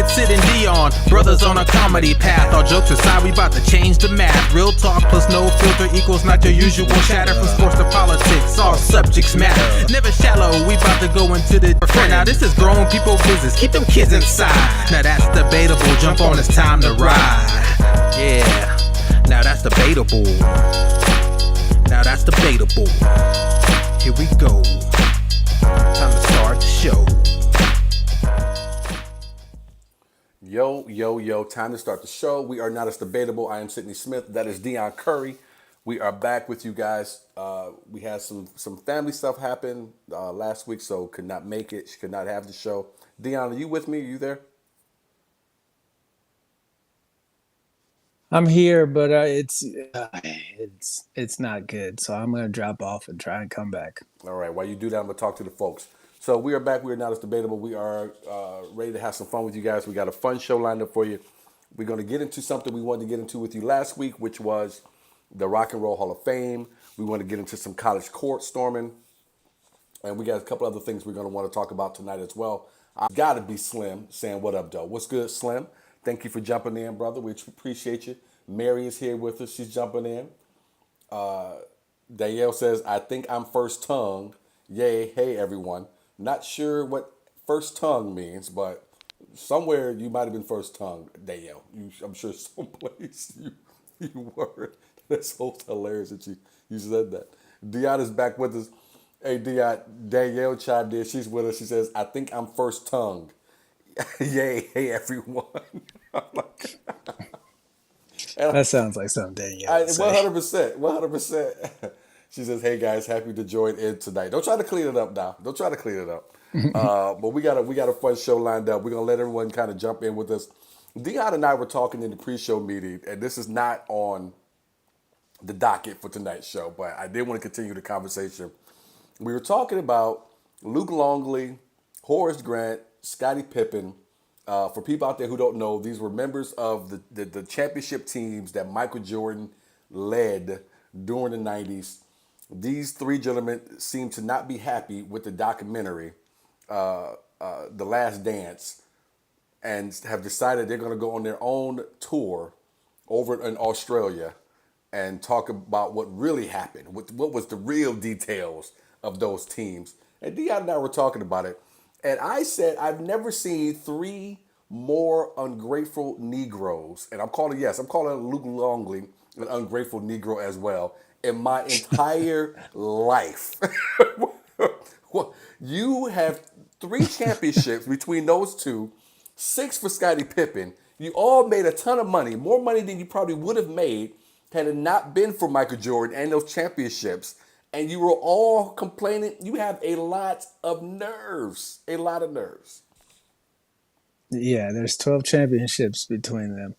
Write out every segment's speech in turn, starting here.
It's Sid and Dion, brothers on a comedy path. All jokes aside, we about to change the math. Real talk plus no filter equals not your usual chatter. From sports to politics, all subjects matter. Never shallow, we about to go into the different. Now this is grown people business, keep them kids inside. Now that's debatable, jump on, it's time to ride. Yeah, now that's debatable. Now that's debatable. Here we go. Time to start the show. Yo, time to start the show. We are not as debatable. I am Sidney Smith. That is Dion Curry. We are back with you guys. We had some family stuff happen last week, so could not make it. She could not have the show. Dion, are you with me? Are you there? I'm here, but it's not good. So I'm gonna drop off and try and come back. All right. While you do that, I'm going to talk to the folks. So we are back. We are not as debatable. We are ready to have some fun with you guys. We got a fun show lined up for you. We're going to get into something we wanted to get into with you last week, which was the Rock and Roll Hall of Fame. We want to get into some college court storming. And we got a couple other things we're going to want to talk about tonight as well. I got to be Slim saying, what up, though? What's good, Slim? Thank you for jumping in, brother. We appreciate you. Mary is here with us. She's jumping in. Danielle says, I think I'm first tongue. Yay, hey, everyone. Not sure what first tongue means, but somewhere you might have been first tongue, Danielle. I'm sure someplace you were. That's so hilarious that you said that. Dion is back with us. Hey, Dion, Danielle chimed in. She's with us. She says, I think I'm first tongue. Yay, hey, everyone. That sounds like something Danielle would say. 100%. She says, hey, guys, happy to join in tonight. Don't try to clean it up now. Don't try to clean it up. But we got a fun show lined up. We're going to let everyone kind of jump in with us. Dion and I were talking in the pre-show meeting, and this is not on the docket for tonight's show, but I did want to continue the conversation. We were talking about Luke Longley, Horace Grant, Scottie Pippen. For people out there who don't know, these were members of the championship teams that Michael Jordan led during the 90s. These three gentlemen seem to not be happy with the documentary, The Last Dance, and have decided they're going to go on their own tour over in Australia and talk about what really happened, what was the real details of those teams. And Dion and I were talking about it, and I said I've never seen three more ungrateful Negroes, and I'm calling Luke Longley an ungrateful Negro as well, in my entire life. You have 3 championships between those two, 6 for Scottie Pippen. You all made a ton of money, more money than you probably would have made had it not been for Michael Jordan and those championships. And you were all complaining. You have a lot of nerves. Yeah, there's 12 championships between them.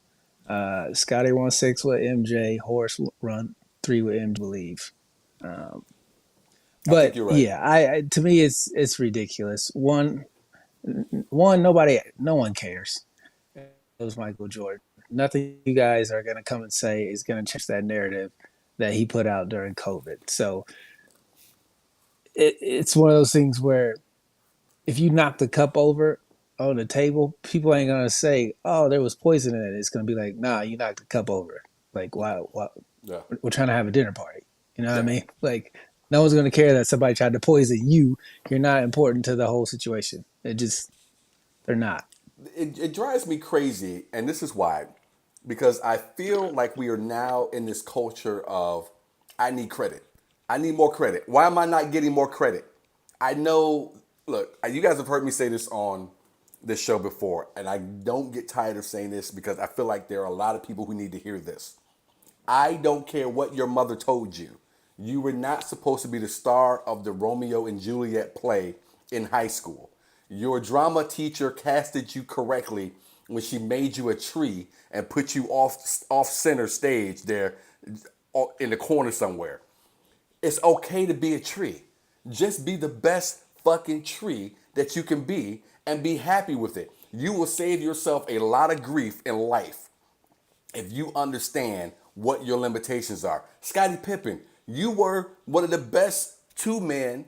Scotty won 6 with MJ. Horace won 3 with MJ, I believe. I But think you're right. yeah, I to me it's ridiculous. One, no one cares. It was Michael Jordan. Nothing you guys are gonna come and say is gonna change that narrative that he put out during COVID. So it's one of those things where if you knock the cup over on the table, people ain't gonna say, "Oh, there was poison in it." It's gonna be like, "Nah, you knocked the cup over." Like, wow, Yeah. we're trying to have a dinner party. You know what I mean? Like, no one's gonna care that somebody tried to poison you. You're not important to the whole situation. They're not. It drives me crazy, and this is why. Because I feel like we are now in this culture of, I need credit. I need more credit. Why am I not getting more credit? I know, look, you guys have heard me say this on this show before, and I don't get tired of saying this because I feel like there are a lot of people who need to hear this. I don't care what your mother told you. You were not supposed to be the star of the Romeo and Juliet play in high school. Your drama teacher casted you correctly when she made you a tree and put you off center stage there in the corner somewhere. It's okay to be a tree. Just be the best fucking tree that you can be and be happy with it. You will save yourself a lot of grief in life if you understand what your limitations are. Scottie Pippen, you were one of the best two-man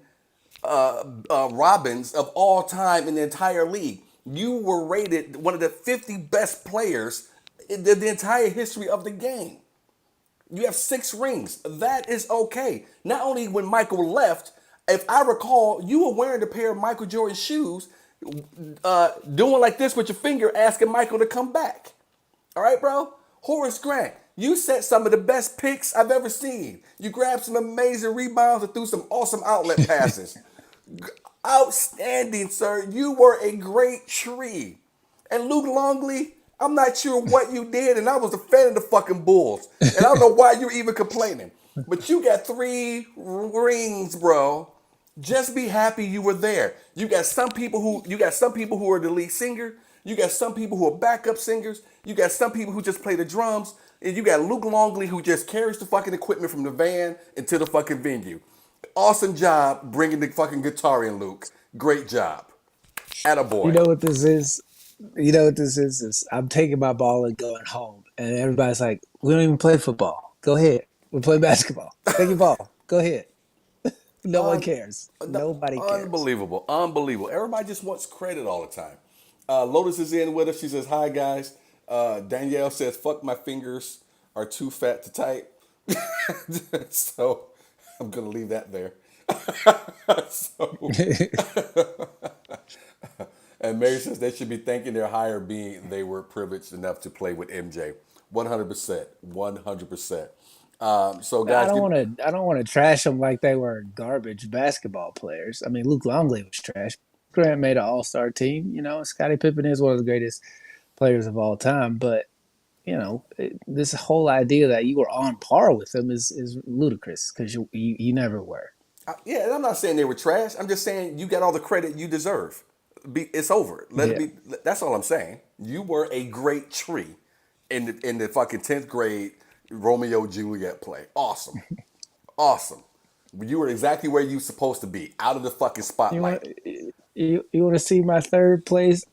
Robins of all time in the entire league. You were rated one of the 50 best players in the entire history of the game. You have 6 rings. That is okay. Not only when Michael left, if I recall, you were wearing a pair of Michael Jordan shoes, doing like this with your finger, asking Michael to come back. All right, bro? Horace Grant, you set some of the best picks I've ever seen. You grabbed some amazing rebounds and threw some awesome outlet passes. Outstanding, sir. You were a great tree. And Luke Longley, I'm not sure what you did, and I was a fan of the fucking Bulls. And I don't know why you're even complaining. But you got 3 rings, bro. Just be happy you were there. You got some people who are the lead singer. You got some people who are backup singers. You got some people who just play the drums. And you got Luke Longley who just carries the fucking equipment from the van into the fucking venue. Awesome job bringing the fucking guitar in, Luke. Great job. Attaboy. You know what this is? You know what this is I'm taking my ball and going home, and everybody's like, "We don't even play football. Go ahead. We play basketball. Take your ball. Go ahead." No one cares. Nobody cares. Unbelievable. Unbelievable. Everybody just wants credit all the time. Lotus is in with us. She says, "Hi, guys." Danielle says, "Fuck, my fingers are too fat to type." So I'm going to leave that there. And Mary says they should be thanking their higher being they were privileged enough to play with MJ. 100%. 100%. So guys, I don't want to trash them like they were garbage basketball players. I mean, Luke Longley was trash. Grant made an All-Star team. You know, Scottie Pippen is one of the greatest players of all time. But you know, this whole idea that you were on par with him is ludicrous because you never were. yeah, and I'm not saying they were trash. I'm just saying you got all the credit you deserve. It's over. Let it Yeah. be. That's all I'm saying. You were a great tree in the fucking 10th grade Romeo Juliet play. Awesome, awesome. You were exactly where you supposed to be, out of the fucking You want spotlight. you want to see my third place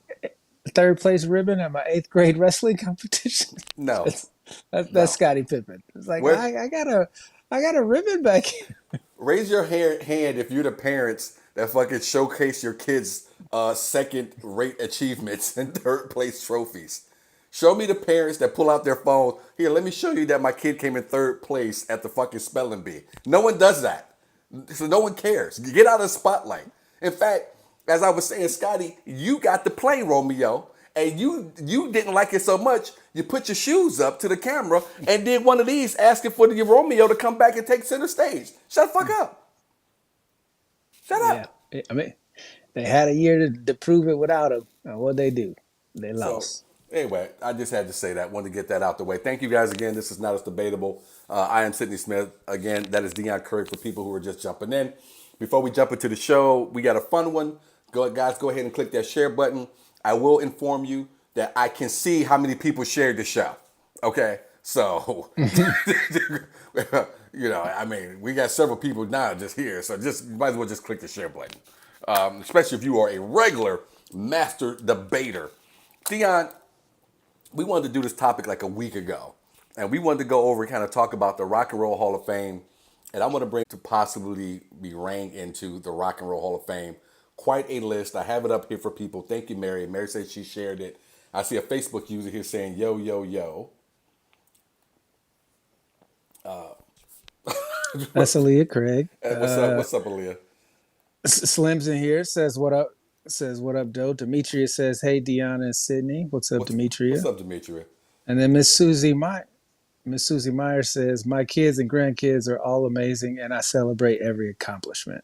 ribbon at my 8th grade wrestling competition? No, that's no. that's Scottie Pippen. It's like Where I got a ribbon back here. Raise your hand if you're the parents that fucking showcase your kids' second-rate achievements and third-place trophies. Show me the parents that pull out their phone. Here, let me show you that my kid came in 3rd place at the fucking spelling bee. No one does that. So no one cares. Get out of the spotlight. In fact, as I was saying, Scotty, you got to play Romeo, and you didn't like it so much, you put your shoes up to the camera and did one of these asking for the Romeo to come back and take center stage. Shut the fuck up. Shut up. Yeah, I mean, they had a year to prove it without him. And what'd they do? They So, lost. anyway, I just had to say that. Wanted to get that out the way. Thank you guys again. This is Not As Debatable. I am Sidney Smith. Again, that is Dion Curry for people who are just jumping in. Before we jump into the show, we got a fun one. Guys, go ahead and click that share button. I will inform you that I can see how many people shared the show. Okay? So, I mean, we got several people now just here. So just you might as well just click the share button. Especially if you are a regular master debater. Dion, we wanted to do this topic like a week ago. And we wanted to go over and kind of talk about the Rock and Roll Hall of Fame. And I want to bring to possibly be rang into the Rock and Roll Hall of Fame. Quite a list. I have it up here for people. Thank you, Mary. Mary said she shared it. I see a Facebook user here saying, yo, yo, yo. That's Aaliyah Craig. What's up, Aaliyah? Slim's in here. Says what up. Says what up, Doe. Demetria says, "Hey, Deanna and Sydney. What's up, Demetria?" What's up, Demetria? And then Miss Susie Meyer says, "My kids and grandkids are all amazing, and I celebrate every accomplishment."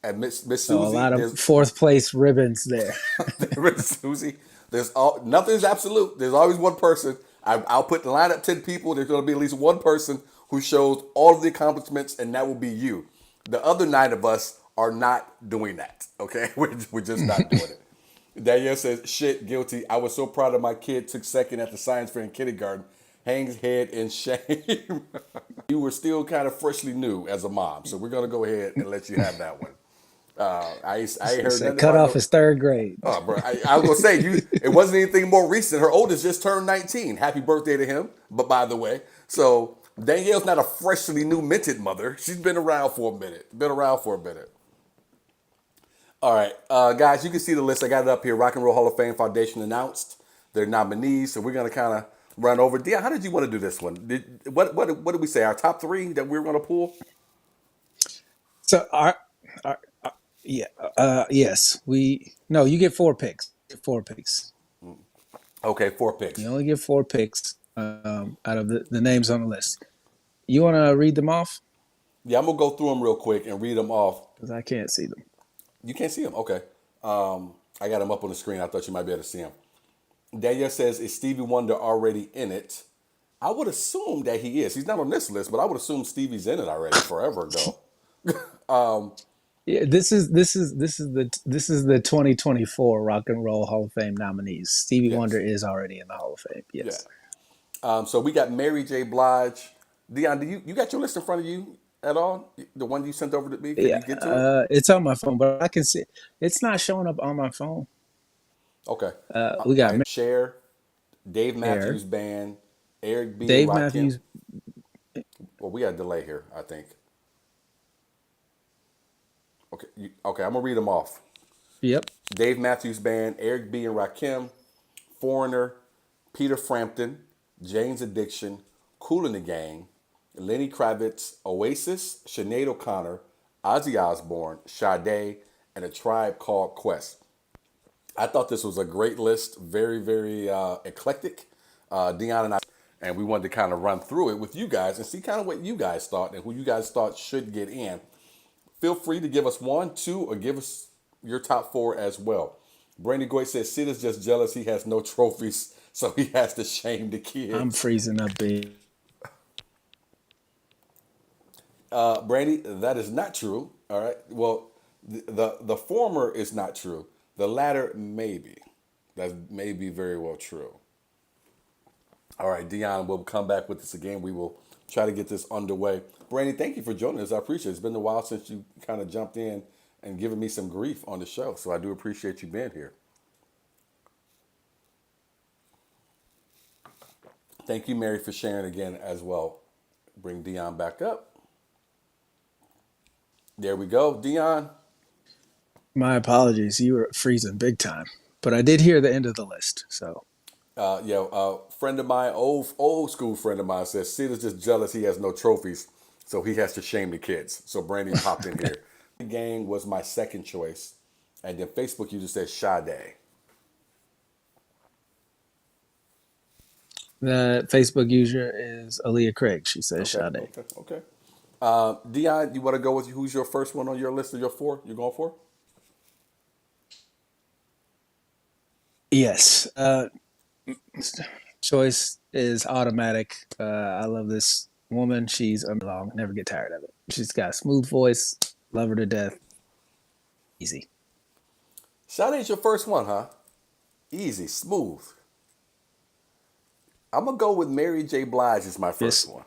And Miss So Susie, a lot of 4th place ribbons there. Miss Susie, nothing's absolute. There's always one person. I'll put the line up 10 people. There's going to be at least one person who shows all of the accomplishments, and that will be you. The other 9 of us are not doing that. Okay, we're just not doing it. Danielle says, "Shit, guilty. I was so proud of my kid. Took second at the science fair in kindergarten. Hangs head in shame." You were still kind of freshly new as a mom, so we're gonna go ahead and let you have that one. I ain't heard nothing Cut about off is 3rd grade. Oh, bro, I was gonna say it wasn't anything more recent. Her oldest just turned 19. Happy birthday to him. But by the way, so Danielle's not a freshly new minted mother. She's been around for a minute. All right, guys, you can see the list. I got it up here. Rock and Roll Hall of Fame Foundation announced their nominees, so we're gonna kind of run over. Dion, how did you want to do this one? What did we say? Our top three that we were gonna pull? So our yeah, yes, we no. You get 4 picks. You get 4 picks. Okay, four You picks. only get 4 picks out of the names on the list. You want to read them off Yeah, I'm gonna go through them real quick and read them off. because I can't see them. You can't see them. Okay. I got them up on the screen. I thought you might be able to see them. Danielle says, "Is Stevie Wonder already in it?" I would assume that he is. He's not on this list, but I would assume Stevie's in it already forever ago. Yeah, this is the 2024 Rock and Roll Hall of Fame nominees. Stevie Wonder Yes. is already in the Hall of Fame. Yeah. Yes. So we got Mary J. Blige. Dion, do you got your list in front of you at all? The one you sent over to me? Can Yeah, you get to it? it's on my phone, but I can see it's not showing up on my phone. Okay. We All got right. Cher, Dave Air, Matthews Band, Eric B. and Dave Rakim. Matthews. Well, we got a delay here, I think. Okay. Okay. I'm gonna read them off. Yep, Dave Matthews Band, Eric B. and Rakim, Foreigner, Peter Frampton, Jane's Addiction, Kool and the Gang, Lenny Kravitz, Oasis, Sinead O'Connor, Ozzy Osbourne, Sade, and A Tribe Called Quest. I thought this was a great list, very, very eclectic. Dion and we wanted to kind of run through it with you guys and see kind of what you guys thought and who you guys thought should get in. Feel free to give us one, two, or give us your top four as well. Brandy Goy says Sid is just jealous he has no trophies, so he has to shame the I'm kids. freezing up big. Brandy, that is not true. All right. Well, the former is not true. The latter maybe. That may be very well true. All right, Dion, we'll come back with this again. We will try to get this underway. Brandy, thank you for joining us. I appreciate it. It's been a while since you kind of jumped in and given me some grief on the show, so I do appreciate you being here. Thank you, Mary, for sharing again as well. Bring Dion back up. There we go, Dion. My apologies. You were freezing big time, but I did hear the end of the list. So Friend of mine, old school friend of mine, says Sid is just jealous he has no trophies, so he has to shame the kids. So Brandy popped in here. The Gang was my second choice, and then Facebook user said Sade. the Facebook user is Aaliyah Craig. She says Okay, Sade. okay, okay. Dion, you want to go with who's your first one on your list of your four? You going for? Yes. Choice is automatic. I love this woman. She's long. Never get tired of it. She's got a smooth voice. Love her to death. Easy. Sade's your first one, huh? Easy, smooth. I'm gonna go with Mary J. Blige as my first Yes. one.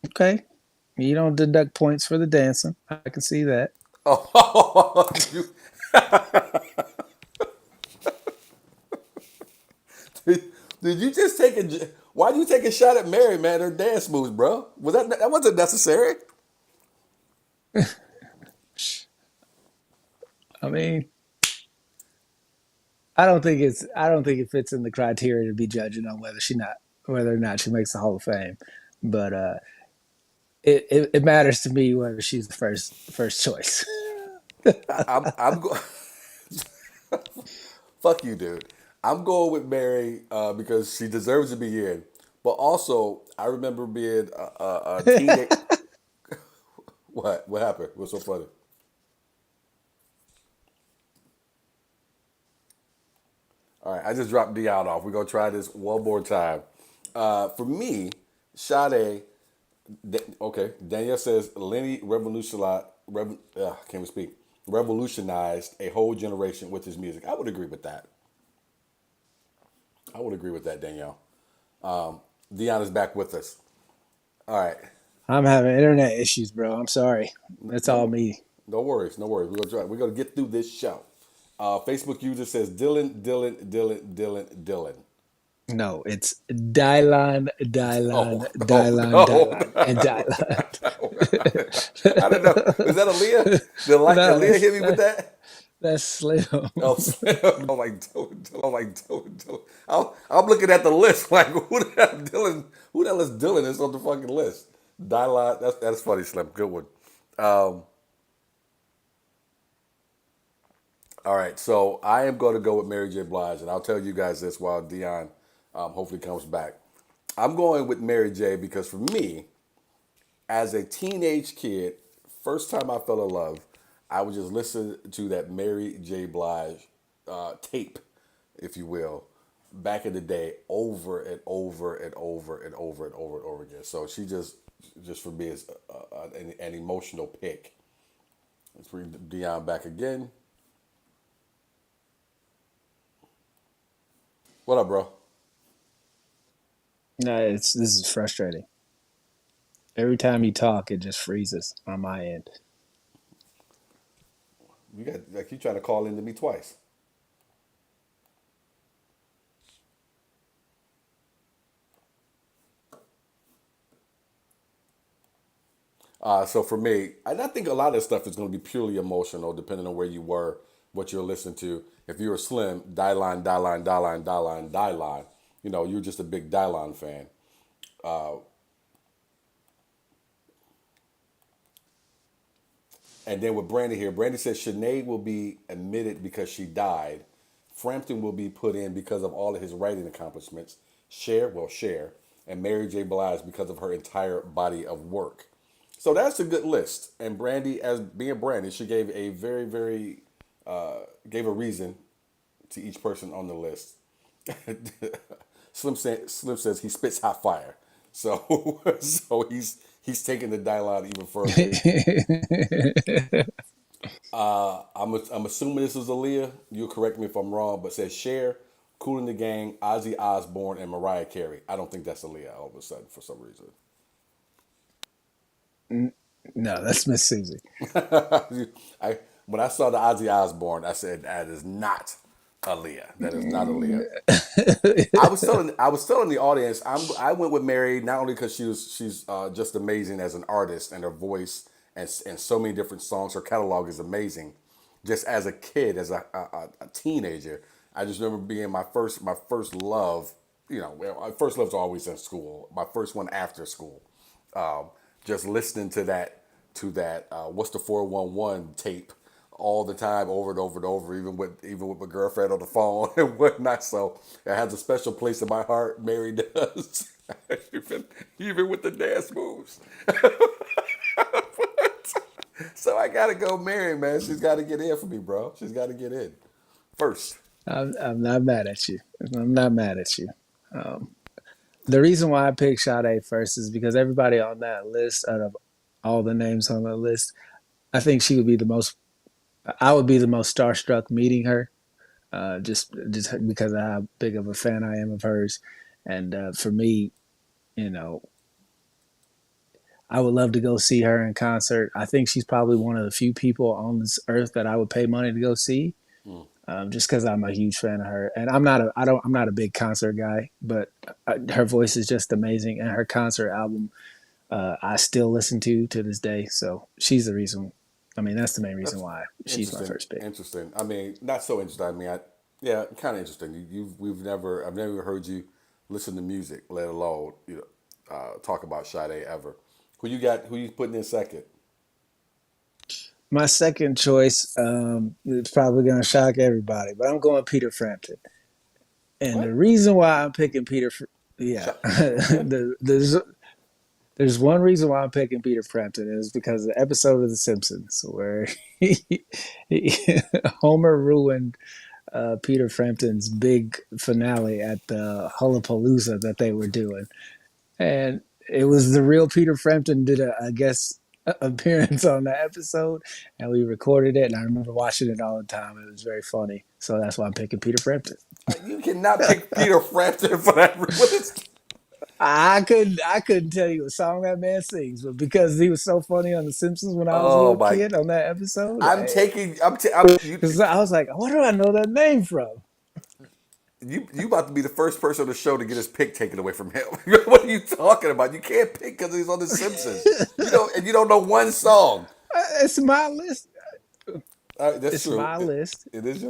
Okay. You don't deduct points for the dancing. I can see that. Oh, you, did you just take a? Why did you take a shot at Mary, man? Her dance moves, bro. Was that wasn't necessary? I mean, I don't think it fits in the criteria to be judging on whether or not she makes the Hall of Fame. But it matters to me whether she's the first choice. I'm go- fuck you, dude. I'm going with Mary because she deserves to be in. But also, I remember being a teenage. What? What happened? What's so funny? All right, I just dropped Dion off. We're gonna try this one more time. For me, Sade. Okay, Danielle says Lenny can't even speak. Revolutionized a whole generation with his music. I would agree with that. I would agree with that, Danielle. Dion is back with us. All right. I'm having internet issues, bro. I'm sorry. That's all No, me. no worries, no worries. We're gonna try. We're gonna get through this show. Facebook user says Dylan. No, it's Dylan, Dylan, Oh, oh Dylan, no! Dylan, and Dylan. I don't know. Is that Aaliyah? Did No, Aaliyah hit me with that? that's Slim. Oh, Slim. I'm like, Dylan. I'm looking at the list like, who the hell Dylan? Who the hell is Dylan? Is on the fucking list. Dylan. That's funny, Slim. Good one. Um, all right, so I am going to go with Mary J. Blige, and I'll tell you guys this while Dion hopefully comes back. I'm going with Mary J. because for me, as a teenage kid, first time I fell in love, I would just listen to that Mary J. Blige tape, if you will, back in the day, over and over and over and over and over and over again. So she just for me is an emotional pick. Let's bring Dion back again. What up, bro? No, this is frustrating. Every time you talk, it just freezes on my end. You got like you trying to call into me twice. So for me, and I think a lot of this stuff is going to be purely emotional, depending on where you were, what you're listening to. If you're a Slim, Die Line, you're just a big Die Line fan. And then with Brandy here, Brandy says Sinead will be admitted because she died. Frampton will be put in because of all of his writing accomplishments. Cher, and Mary J. Blige because of her entire body of work. So that's a good list. And Brandy, as being Brandy, she gave a very, very gave a reason to each person on the list. Slim says he spits hot fire. So so he's taking the dialogue even further. I'm assuming this is Aaliyah. You'll correct me if I'm wrong, but says Cher, Kool in the Gang, Ozzy Osbourne, and Mariah Carey. I don't think that's Aaliyah all of a sudden for some reason. No, that's Miss Susie. I when I saw the Ozzy Osbourne, I said that is not Aaliyah. That is not Aaliyah. I was telling the audience I went with Mary not only because she's just amazing as an artist and her voice and so many different songs. Her catalog is amazing. Just as a kid, as a teenager, I just remember being my first love. Well, my first love's always in school. My first one after school. Um, just listening to that what's the 411 tape all the time, over and over and over, even with my girlfriend on the phone and whatnot. So it has a special place in my heart. Mary does, even with the dance moves. So I gotta go, Mary, man. She's got to get in for me, bro. She's got to get in first. I'm not mad at you. I'm not mad at you. Um, the reason why I picked Sade first is because everybody on that list, out of all the names on the list, I think she would be the most. I would be the most starstruck meeting her, just because of how big of a fan I am of hers, and for me, you know, I would love to go see her in concert. I think she's probably one of the few people on this earth that I would pay money to go see, just because I'm a huge fan of her. And I'm not a big concert guy, but her voice is just amazing, and her concert album I still listen to this day. So she's the reason. I mean, that's the main reason That's why she's my interesting. first pick. Interesting. I mean, not so interesting. I mean, yeah, kind of interesting. I've never heard you listen to music, let alone talk about Sade ever. Who you got? Who you putting in second? My second choice, it's probably going to shock everybody, but I'm going Peter Frampton. And the What? reason why I'm picking yeah, Okay. there's one reason why I'm picking Peter Frampton is because of the episode of The Simpsons where he, Homer ruined Peter Frampton's big finale at the Hullapalooza that they were doing, and it was the real Peter Frampton did a I guess appearance on the episode, and we recorded it, and I remember watching it all the time. It was very funny, so that's why I'm picking Peter Frampton. You cannot pick Peter Frampton for that. I couldn't tell you a song that man sings, but because he was so funny on The Simpsons when I was a Oh little my! kid on that episode, I'm taking. I'm. Ta- I'm you, because I was like, what do I know that name from? You about to be the first person on the show to get his pick taken away from him. What are you talking about? You can't pick because he's on The Simpsons. And you don't know one song. It's my list. That's It's true. my list. It is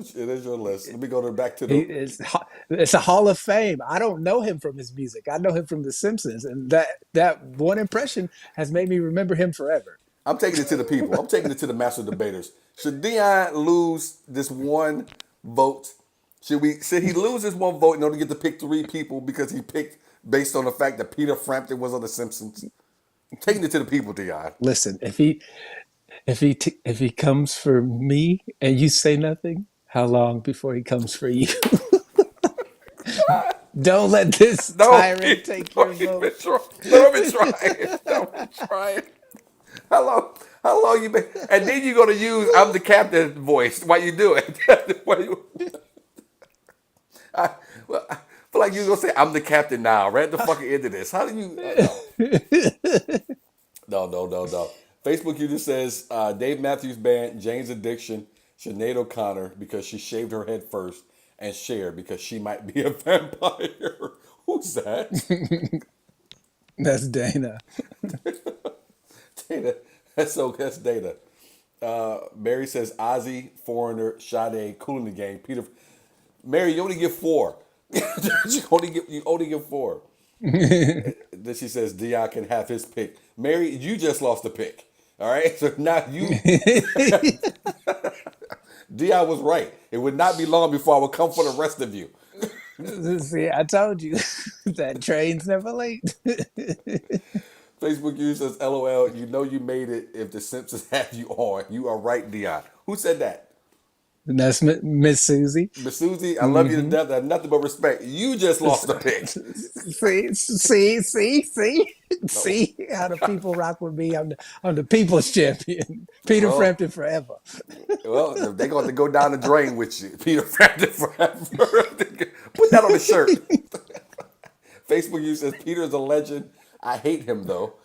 your list. Let me go back to He the. is. It's a Hall of Fame. I don't know him from his music. I know him from The Simpsons, and that one impression has made me remember him forever. I'm taking it to the people. I'm taking it to the master debaters. Should Dion lose this one vote? Should he lose this one vote in order to get to pick three people because he picked based on the fact that Peter Frampton was on The Simpsons? I'm taking it to the people, Dion. Listen, if he comes for me and you say nothing, how long before he comes for you? Don't let this No, tyrant take your don't even vote. try. Don't even try it. Don't even try it. How long? How long you been? And then you're gonna use "I'm the captain" voice while you do it. I, well, I feel like you're gonna say "I'm the captain" now, right at the fucking end of this. How do you? No, no, no, no, no. Facebook user says Dave Matthews Band, Jane's Addiction, Sinead O'Connor because she shaved her head first, and Cher because she might be a vampire. Who's that? That's Dana. Data. That's data. Mary says Ozzy, Foreigner, Sade, Cool in the Gang, Peter. Mary, you only get four. you only get four. Then she says Dion can have his pick. Mary, you just lost the pick. All right, so now Dion was right. It would not be long before I would come for the rest of you. See, I told you that train's never late. Facebook user says LOL. You know you made it if the Simpsons had you on. You are right, Dion. Who said that? And that's Miss Susie. Miss Susie, I love you to death. I have nothing but respect. You just lost the pick. No. See how the people rock with me. I'm the people's champion. Peter Well, Frampton forever. they're going to go down the drain with you. Peter Frampton forever. Put that on the shirt. Facebook user says Peter is a legend. I hate him though.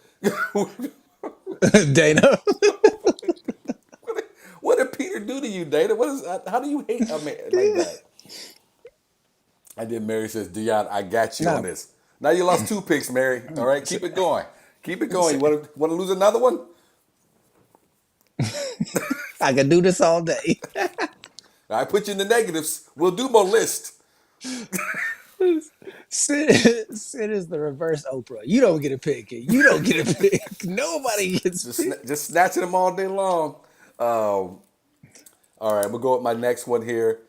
Dana. What did Peter do to you, Dana? How do you hate a man like that? And then Mary says, Dion, I got you on No. this. Now you lost two picks, Mary. All right, keep it going. Keep it going. You want to lose another one? I can do this all day. I put you in the negatives. We'll do more lists. Sid is the reverse Oprah. You don't get a pick. You don't get a pick. Nobody gets picked. Just snatching them all day long. All right, we'll go with my next one here.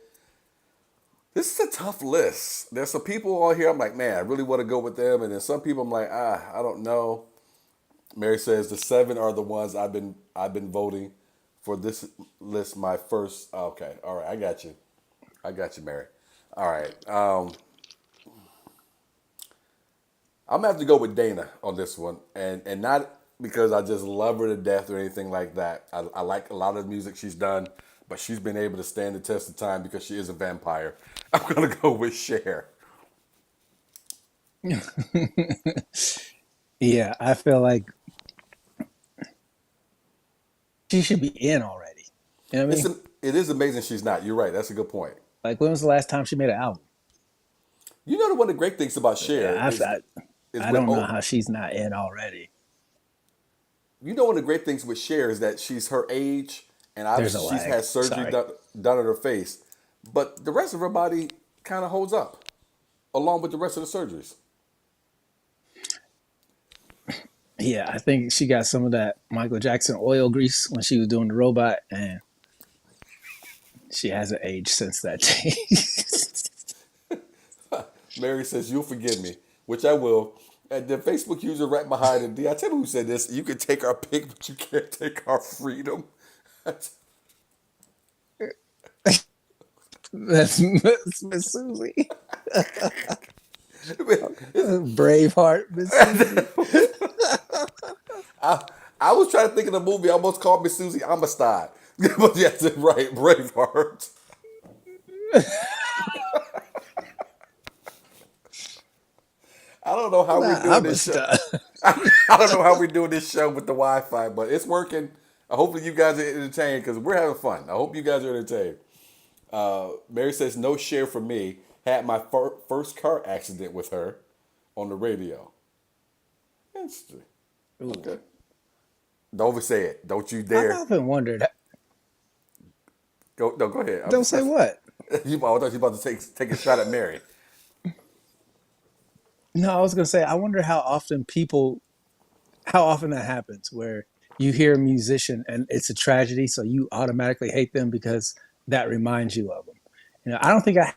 This is a tough list. There's some people on here I'm like, man, I really want to go with them. And then some people I'm like, I don't know. Mary says the seven are the ones I've been voting for this list. My first. Okay, all right, I got you, Mary. All right, I'm gonna have to go with Dana on this one, and not because I just love her to death or anything like that. I like a lot of the music she's done, but she's been able to stand the test of time because she is a vampire. I'm gonna go with Cher. Yeah, I feel like she should be in already. You know what I It's mean? it is amazing she's not. You're right. That's a good point. Like, when was the last time she made an album? You know one of the great things about Cher Yeah, is I with don't know how she's not in already. one of the great things with Cher is that she's her age, and There's a obviously she's lag. had surgery Sorry. done on her face, but the rest of her body kind of holds up, along with the rest of the surgeries. Yeah, I think she got some of that Michael Jackson oil grease when she was doing the robot, and she hasn't aged since that day. Mary says you'll forgive me, which I will. And the Facebook user right behind it, I tell you who said this. You can take our pick, but you can't take our freedom. That's Miss Susie. Braveheart, Miss Susie. I was trying to think of the movie. I almost called Miss Susie Amistad. But yes, right, Braveheart. I don't know how we're doing I'm a this show. star. I don't know how we're doing this show with the Wi-Fi, but it's working. Hopefully you guys are entertained because we're having fun. I hope you guys are entertained. Mary says no share for me. Had my first car accident with her on the radio. Interesting. Ooh. Okay. Don't say it. Don't you I've dare. often wondered. Go. No, go ahead. Don't say what. I thought you were about to take a shot at Mary. No, I was gonna say I wonder how often that happens where you hear a musician and it's a tragedy, so you automatically hate them because that reminds you of them. I don't think I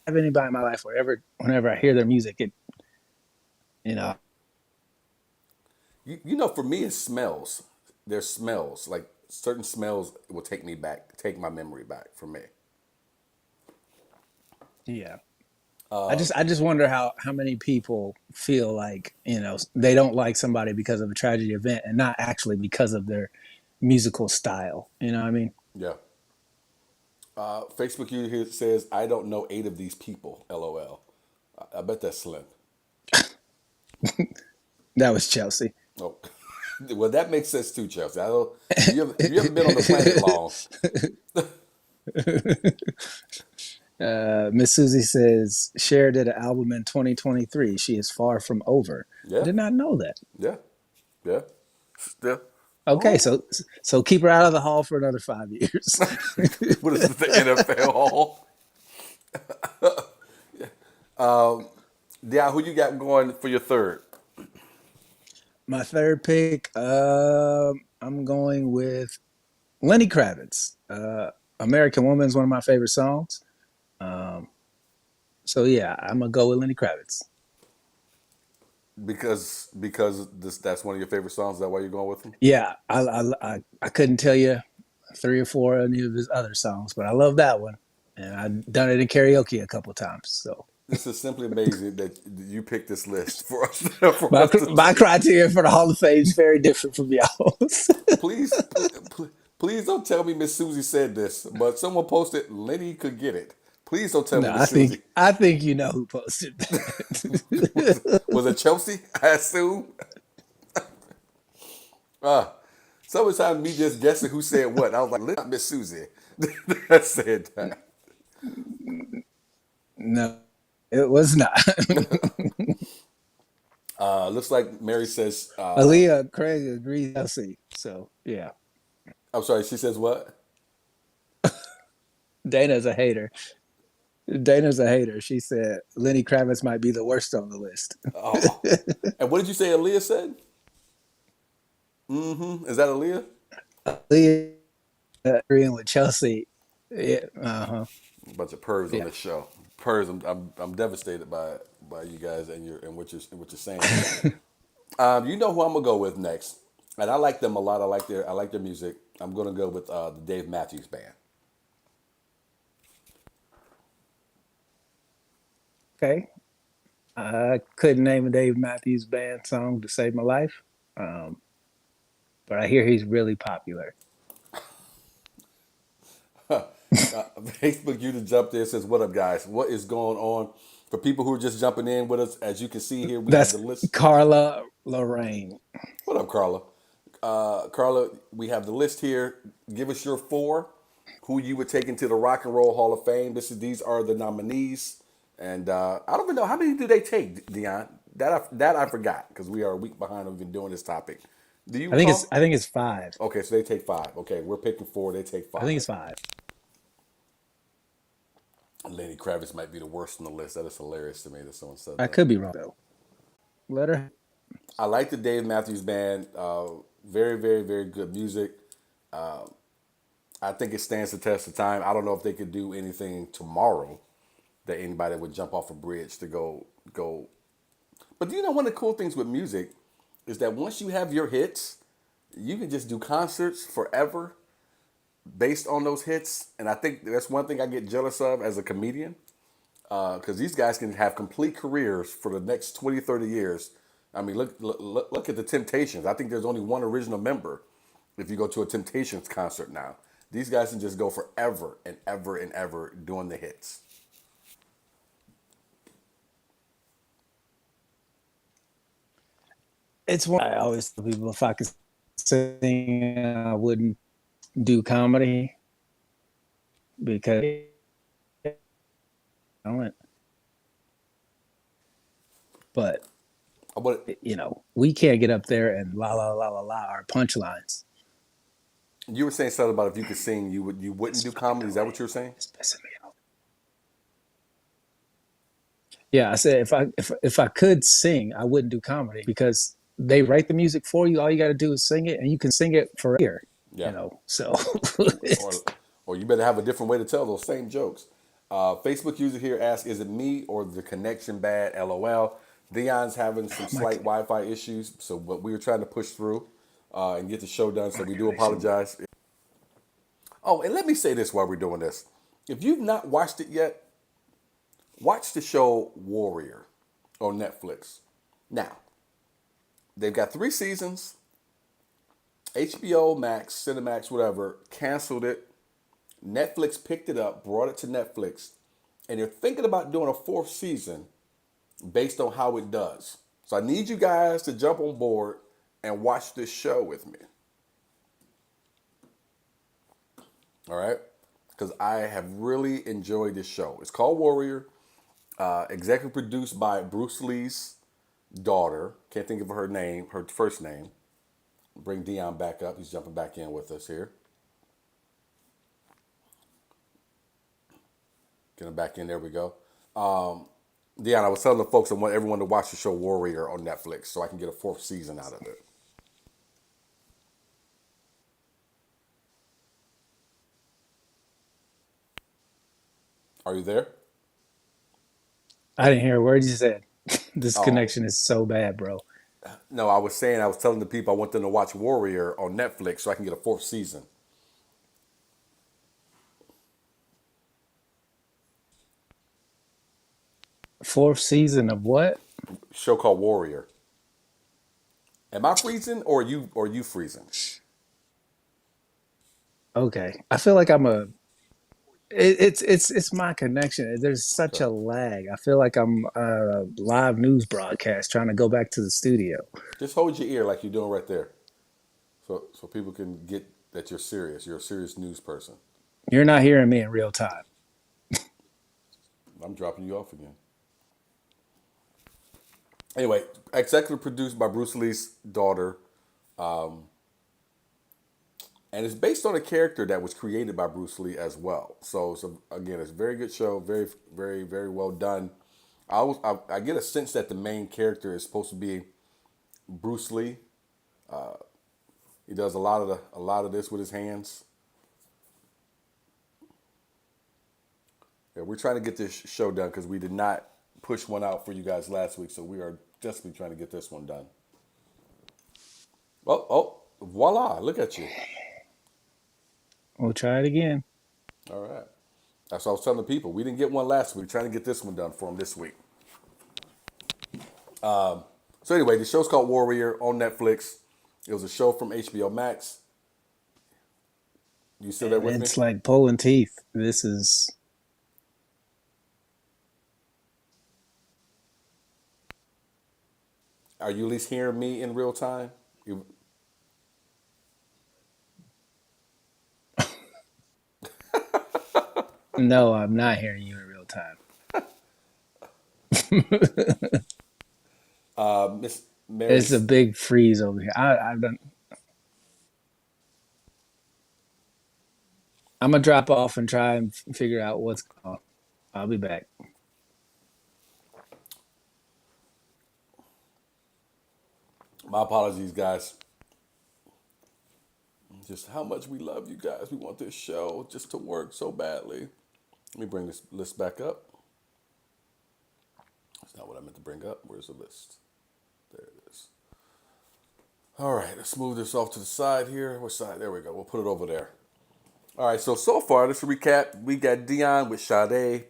have anybody in my life whenever I hear their music, you know, For me, it smells. There's smells. Like certain smells will take me back, take my memory back for me. yeah. I just wonder how many people feel like they don't like somebody because of a tragedy event and not actually because of their musical style. You know what I mean? Yeah. Facebook user here says, I don't know 8 of these people. LOL. I bet that's Slim. That was Chelsea. Oh. Well, that makes sense too, Chelsea. I don't, you haven't been on the planet long. Miss Susie says Cher did an album in 2023. She is far from over. I Yeah. did not know that. Yeah. Yeah. Still. Okay, Oh. so keep her out of the hall for another 5 years. What is it, the NFL Hall? Yeah, who you got going for your third? My third pick, I'm going with Lenny Kravitz. American Woman is one of my favorite songs. So yeah, I'm gonna go with Lenny Kravitz. Because that's one of your favorite songs. Is that why you're going with him? Yeah, I couldn't tell you 3 or 4 any of his other songs, but I love that one, and I've done it in karaoke a couple of times. So This is simply amazing that you picked this list for us. my criteria for the Hall of Fame is very different from y'all's. Please, please don't tell me Miss Susie said this, but someone posted Lenny could get it. Please don't tell me No, Miss Susie. I think you know who posted that. Was it Chelsea? I assume. Sometimes me just guessing who said what. I was like, not Miss Susie. That said that. No, it was not. Looks like Mary says. Aaliyah Craig agrees. I'll see. So yeah, I'm sorry. She says what? Dana's a hater. Dana's a hater. She said Lenny Kravitz might be the worst on the list. Oh. And what did you say Aaliyah said? Is that Aaliyah? Aaliyah agreeing with Chelsea. Yeah. Uh-huh. A bunch of pervs on Yeah. this show. Pervs. I'm devastated by you guys and what you're saying. You know who I'm gonna go with next, and I like them a lot. I like their music. I'm gonna go with the Dave Matthews Band. Okay. I couldn't name a Dave Matthews Band song to save my life, but I hear he's really popular. Facebook user jumped in and says, "What up, guys? What is going on?" For people who are just jumping in with us, as you can see here, we have That's the list. Carla Lorraine. What up, Carla? Carla, we have the list here. Give us your 4 who you would take into the Rock and Roll Hall of Fame. These are the nominees, and I don't even know how many do they take, Dion. That I forgot because we are a week behind on even doing this topic. Do you recall? I think it's 5. Okay, so they take 5. Okay, we're picking 4. They take 5. I think it's 5. Lenny Kravitz might be the worst on the list. That is hilarious to me that someone said I that. could be wrong though. Let her. I like the Dave Matthews Band. Very, very, very good music. I think it stands the test of time. I don't know if they could do anything tomorrow that anybody would jump off a bridge to go. But do you know one of the cool things with music is that once you have your hits, you can just do concerts forever based on those hits. And I think that's one thing I get jealous of as a comedian, because these guys can have complete careers for the next 20, 30 years. I mean, look at the Temptations. I think there's only one original member if you go to a Temptations concert now. These guys can just go forever and ever and ever doing the hits. It's one I always tell people if I could sing, I wouldn't do comedy because talent, but But we can't get up there and la la la la la our punchlines. you were saying something about if you could sing, you wouldn't It's do fucking comedy. Is that what annoying. you were saying? It's pissing me off. Yeah, I said if I could sing, I wouldn't do comedy because they write the music for you. All you got to do is sing it, and you can sing it forever. Yeah. So Or or you better have a different way to tell those same jokes. Facebook user here asks, "Is it me or the connection bad?" LOL. Dion's having some my slight Wi-Fi issues, so but we were trying to push through and get the show done. So my we do connection. apologize. Oh, and let me say this while we're doing this: if you've not watched it yet, watch the show Warrior on Netflix. Now they've got 3 seasons. HBO Max, Cinemax, whatever, canceled it. Netflix picked it up, brought it to Netflix, and they're thinking about doing a 4th season based on how it does. So I need you guys to jump on board and watch this show with me. All right? Because I have really enjoyed this show. It's called Warrior, executive produced by Bruce Lee's daughter. Can't think of her name, her first name. Bring Dion back up. He's jumping back in with us here. Get him back in. There we go. Dion, I was telling the folks I want everyone to watch the show Warrior on Netflix so I can get a 4th season out of it. Are you there? I didn't hear a word you said. This Oh, connection is so bad, bro. no, I was saying, I was telling the people I want them to watch Warrior on Netflix so I can get a 4th season. 4th season of what? Show called Warrior. Am I freezing or you freezing? Okay, I feel like I'm a. It's my connection. There's such Okay. a lag. I feel like I'm a live news broadcast trying to go back to the studio. Just hold your ear like you're doing right there. So people can get that you're serious. You're a serious news person. You're not hearing me in real time. I'm dropping you off again. Anyway, executive produced by Bruce Lee's daughter, and it's based on a character that was created by Bruce Lee as well. So again, it's a very good show, very, very, very well done. I get a sense that the main character is supposed to be Bruce Lee. He does a lot of this with his hands. Yeah, we're trying to get this show done because we did not push one out for you guys last week, so we are desperately trying to get this one done. Voila! Look at you. We'll try it again. All right. That's what I was telling the people. We didn't get one last week. We're trying to get this one done for them this week. So anyway, the show's called Warrior on Netflix. It was a show from HBO Max. You still there And with me? it's like pulling teeth. This is Are you at least hearing me in real time? You, no, I'm not hearing you in real time. Miss Mary. It's a big freeze over here. I don't. I'm gonna drop off and try and figure out what's going on. I'll be back. My apologies, guys. Just how much we love you guys. We want this show just to work so badly. Let me bring this list back up. That's not what I meant to bring up. Where's the list? There it is. All right, let's move this off to the side here. What side? There we go. We'll put it over there. All right, so far, let's recap. We got Dion with Sade,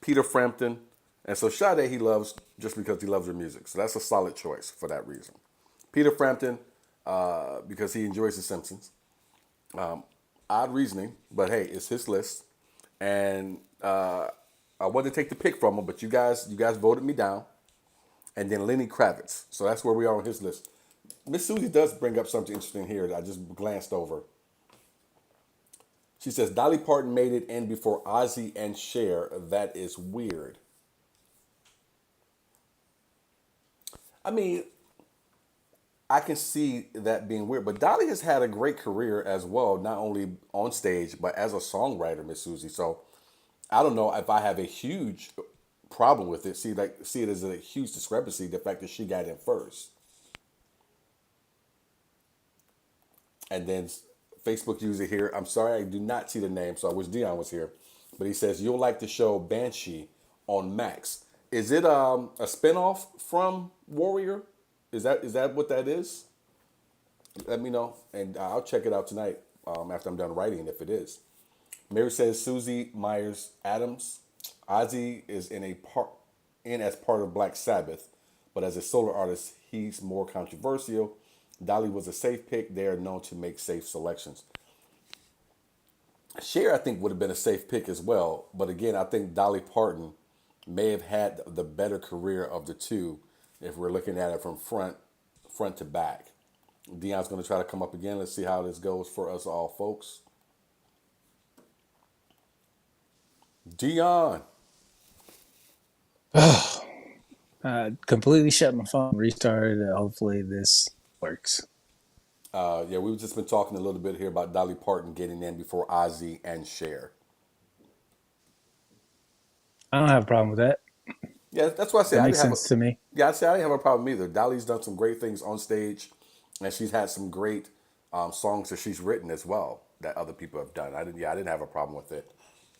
Peter Frampton. And so Sade he loves just because he loves her music. So that's a solid choice for that reason. Peter Frampton, because he enjoys The Simpsons. Odd reasoning, but hey, it's his list. And I wanted to take the pick from him, but you guys voted me down. And then Lenny Kravitz. So that's where we are on his list. Miss Susie does bring up something interesting here that I just glanced over. She says Dolly Parton made it in before Ozzy and Cher. That is weird. I mean, I can see that being weird, but Dolly has had a great career as well, not only on stage but as a songwriter, Miss Susie. So I don't know if I have a huge problem with it. See it as a huge discrepancy, the fact that she got in first. And then Facebook user here, I'm sorry I do not see the name, so I wish Dion was here. But he says, you'll like the show Banshee on Max. Is it a spinoff from Warrior? Is that what that is? Let me know, and I'll check it out tonight after I'm done writing, if it is. Mary says Susie Myers Adams. Ozzy is in as part of Black Sabbath, but as a solo artist, he's more controversial. Dolly was a safe pick. They are known to make safe selections. Cher, I think, would have been a safe pick as well. But again, I think Dolly Parton may have had the better career of the two if we're looking at it from front to back. Dion's going to try to come up again. Let's see how this goes for us all, folks. Dion. Completely shut my phone, restarted it. Hopefully this works. Yeah, we've just been talking a little bit here about Dolly Parton getting in before Ozzy and Cher. I don't have a problem with that. Yeah, that's what I said. That I makes didn't have sense to me. Yeah, I said I didn't have a problem either. Dolly's done some great things on stage, and she's had some great songs that she's written as well that other people have done. I didn't have a problem with it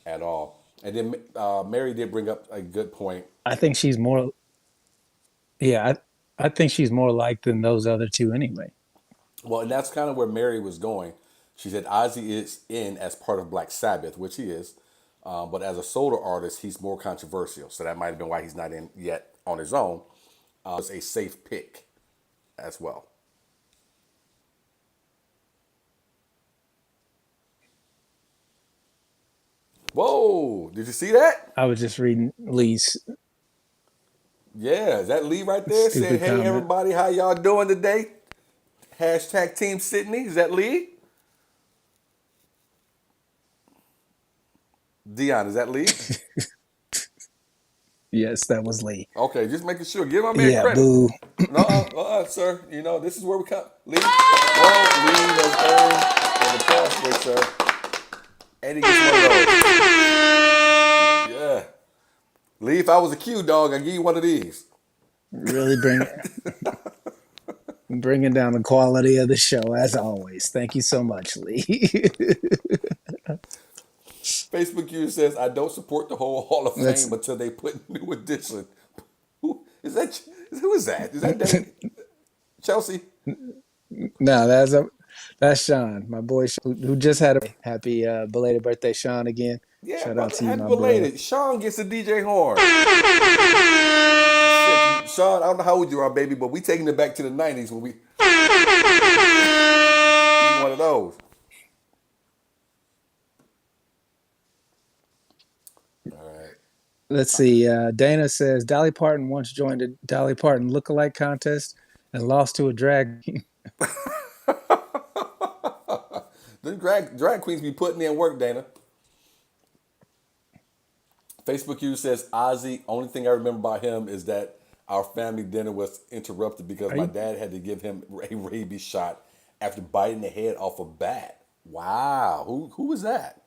at all. And then Mary did bring up a good point. I think she's more. Yeah, I think she's more liked than those other two anyway. Well, and that's kind of where Mary was going. She said Ozzy is in as part of Black Sabbath, which he is, but as a solo artist, he's more controversial. So that might have been why he's not in yet on his own. It's a safe pick as well. Whoa! Did you see that? I was just reading Lee's Yeah, is that Lee right there? Said, stupid hey, comment. everybody, how y'all doing today? Hashtag Team Sydney. Is that Lee? Dion, is that Lee? Yes, that was Lee. Okay, just making sure. Give my man Yeah, credit. boo. No, sir. You know, this is where we come. Lee. Well, Lee has earned an applause break, sir. And he gets one of those. Yeah. Lee, if I was a Q dog, I'd give you one of these. Really bringing down the quality of the show as always. Thank you so much, Lee. Facebook user says, I don't support the whole Hall of That's- Fame until they put new addition. Who is that? Who is that? Is that Dave? Chelsea? No, that's Sean, my boy, who just had a happy belated birthday, Sean. Again, Yeah, shout out brother, to you, happy my belated. brother. Sean gets the DJ horn. Shit, Sean, I don't know how old you are, baby, but we taking it back to the 90s when we he's one of those. All right. Let's see. Dana says Dolly Parton once joined a Dolly Parton lookalike contest and lost to a drag queen. The drag queens be putting in work, Dana. Facebook user says Ozzy. Only thing I remember about him is that our family dinner was interrupted because my dad had to give him a rabies shot after biting the head off a bat. Wow, who was that?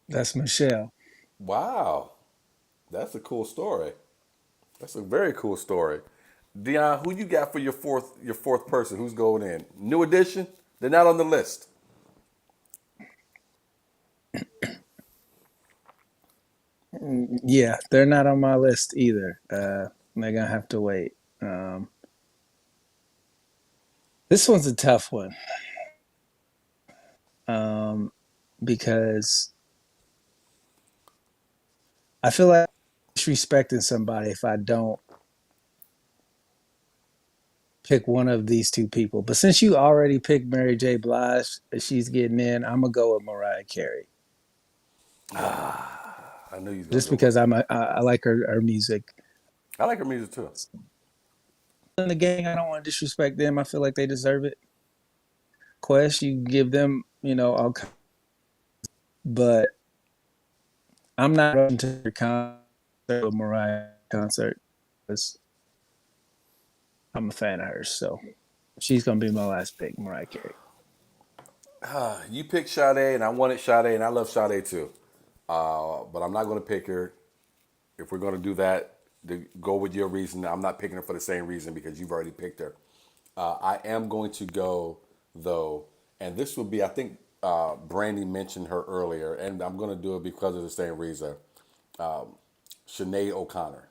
That's Michelle. Wow, that's a cool story. That's a very cool story. Dion, who you got for your fourth person? Who's going in? New addition? They're not on the list. Yeah, they're not on my list either. They're gonna have to wait. This one's a tough one because I feel like I'm disrespecting somebody if I don't pick one of these two people. But since you already picked Mary J. Blige, she's getting in. I'm gonna go with Mariah Carey. I knew you was gonna Just go because with I like her music. I like her music too. In the gang, I don't want to disrespect them. I feel like they deserve it. Quest, you give them, all kinds, but I'm not going to your concert, a Mariah concert, because I'm a fan of hers. So she's gonna be my last pick, Mariah Carey. You picked Sade, and I wanted Sade, and I love Sade too. But I'm not going to pick her. If we're going to do that, to go with your reason. I'm not picking her for the same reason because you've already picked her. I am going to go though, and this will be. I think Brandy mentioned her earlier, and I'm going to do it because of the same reason. Sinead O'Connor.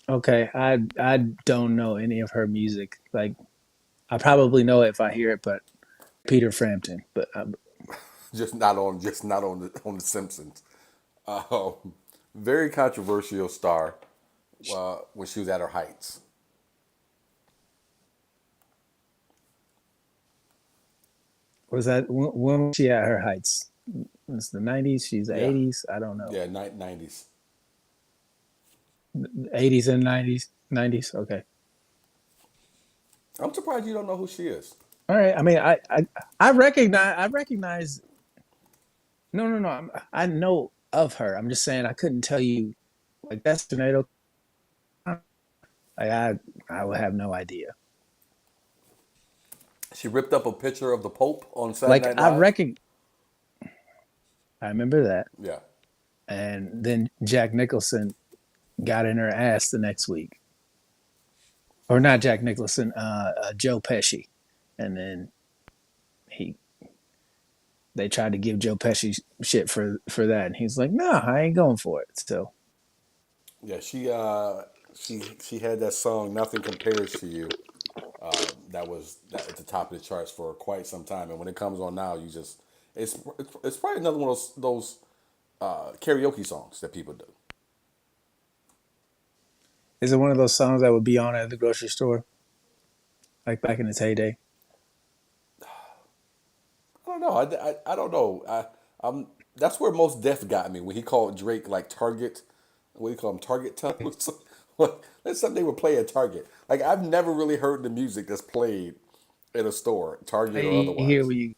Okay, I don't know any of her music. Like I probably know it if I hear it, but Peter Frampton. But Just not on the Simpsons. Very controversial star when she was at her heights. was that when was she at her heights? It's the '90s. She's the Yeah, '80s. I don't know. yeah, 90s. '80s and '90s. Okay. I'm surprised you don't know who she is. All right. I mean, I recognize. I recognize. No, no, no. I know of her. I'm just saying I couldn't tell you. Like that's tornado. Like I would have no idea. She ripped up a picture of the Pope on Saturday Like Night Live. I remember that. Yeah, And then Jack Nicholson got in her ass the next week, or not Jack Nicholson, Joe Pesci, and then he they tried to give Joe Pesci shit for that, and he's like, "No, I ain't going for it." So yeah. She had that song "Nothing Compares to You." That was at the top of the charts for quite some time, and when it comes on now, you just it's probably another one of those karaoke songs that people do. is it one of those songs that would be on at the grocery store, like back in its heyday? I don't know. I don't know. I'm that's where most Def got me when he called Drake like Target. What do you call him? Target tongue. That's something they would play at Target. Like I've never really heard the music that's played in a store, Target or Here otherwise. we.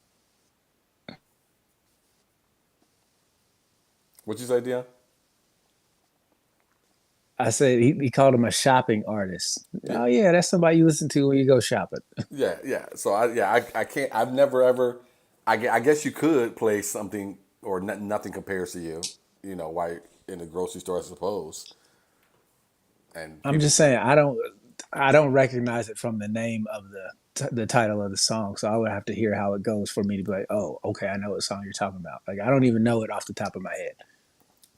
What you say, Dion? I said he called him a shopping artist. Yeah, Oh yeah, that's somebody you listen to when you go shopping. yeah. So I can't. I've never ever. I guess you could play something or nothing compares to you. You know, why in the grocery store, I suppose. And I'm people, just saying I don't recognize it from the name of the title of the song, so I would have to hear how it goes for me to be like, oh, okay, I know what song you're talking about. Like I don't even know it off the top of my head.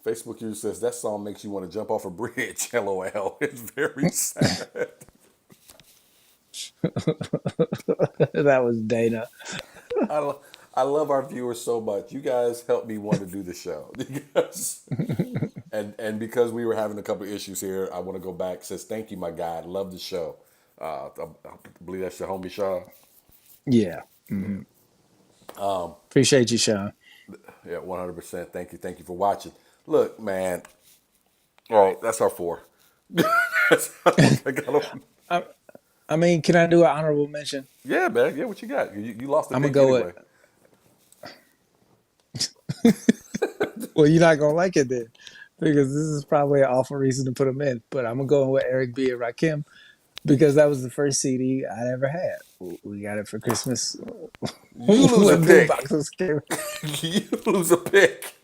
Facebook user says that song makes you want to jump off a bridge. LOL. It's very sad. That was Dana. I, I love our viewers so much. You guys helped me want to do the show. Because, and because we were having a couple of issues here, I want to go back. Says thank you, my guy. I love the show. I believe that's your homie Sean. Yeah. Appreciate you, Sean. Yeah, 100%. Thank you for watching. Look, man. All right, that's our four. I gotta- I mean, can I do an honorable mention? yeah, man. Yeah, what you got? You lost the I'm gonna pick go with. anyway. Well, you're not gonna like it then, because this is probably an awful reason to put him in. But I'm gonna go with Eric B. and Rakim because that was the first CD I'd ever had. We got it for Christmas You lose a when new pick. boxes came. You lose a pick.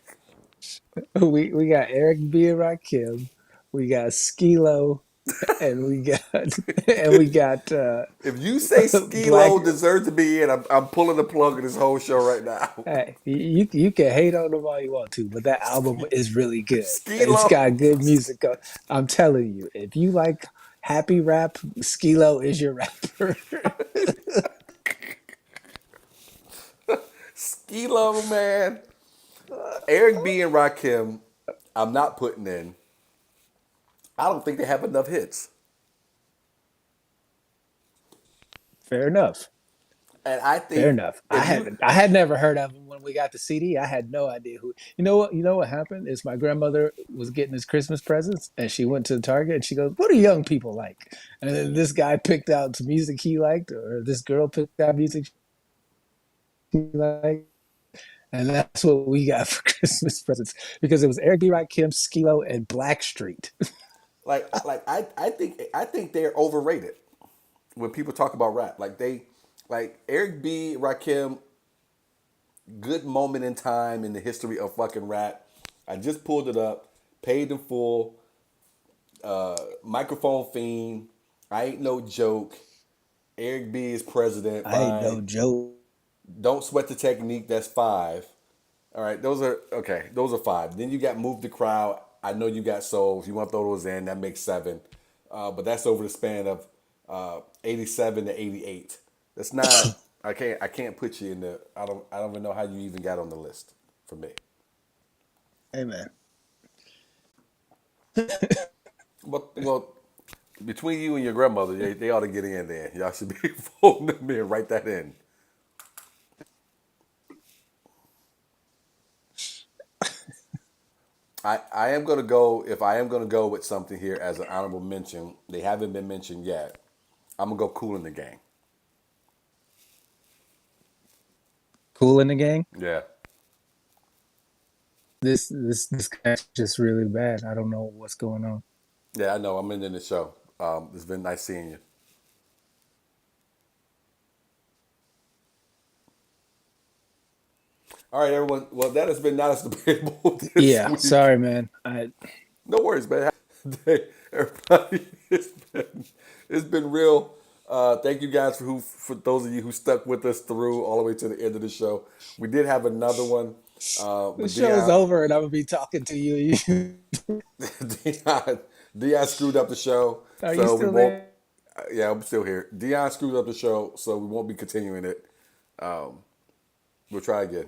We got Eric B. and Rakim, we got Skilo, and we got If you say Black. Skilo deserves to be in, I'm pulling the plug of this whole show right now. Hey, you can hate on them all you want to, but that album is really good. It's Skilo, got good music. I'm telling you, if you like happy rap, Skilo is your rapper. Skilo, man. Eric B and Rakim, I'm not putting in. I don't think they have enough hits, Fair enough. and I Fair think enough. if you I had never heard of him when we got the CD, I had no idea who. You know what? You know what happened is my grandmother was getting his Christmas presents, and she went to the Target, and she goes, "What do young people like?" And then this guy picked out some music he liked, or this girl picked out music she liked, and that's what we got for Christmas presents because it was Eric B. Rakim, Skilo, and Blackstreet. I think they're overrated when people talk about rap. Like Eric B. Rakim, good moment in time in the history of fucking rap. I just pulled it up, paid in full, microphone fiend. I ain't no joke. Eric B is president. I ain't Fine. no joke. Don't sweat the technique. That's five. All right, those are okay. Those are five. Then you got move the crowd. I know you got soul. If you want to throw those in, that makes seven. But that's over the span of 87 to 88. That's not. I can't put you in the. I don't even know how you even got on the list for me. Hey man, Well, between you and your grandmother, they ought to get in there. Y'all should be voting them in. Write that in. I am gonna go if I am gonna go with something here as an honorable mention. They haven't been mentioned yet. I'm gonna go Cool in the Gang. Cool in the Gang. Yeah, This guy's just really bad. I don't know what's going on. yeah, I know. I'm ending the show. It's been nice seeing you. All right, everyone. Well, that has been not as debatable this Yeah, week. sorry, man. I No worries, man. Hey, everybody, it's been real. Thank you guys for those of you who stuck with us through all the way to the end of the show. We did have another one, the but show's Dion, over, and I'm gonna be talking to you. Dion, Dion screwed up the show, Are you so we still won't. there? Yeah, I'm still here. Dion screwed up the show, so we won't be continuing it. We'll try again.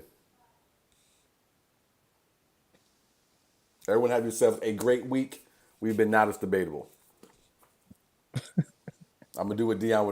Everyone have yourself a great week. We've been not as debatable. I'm gonna do what Dion would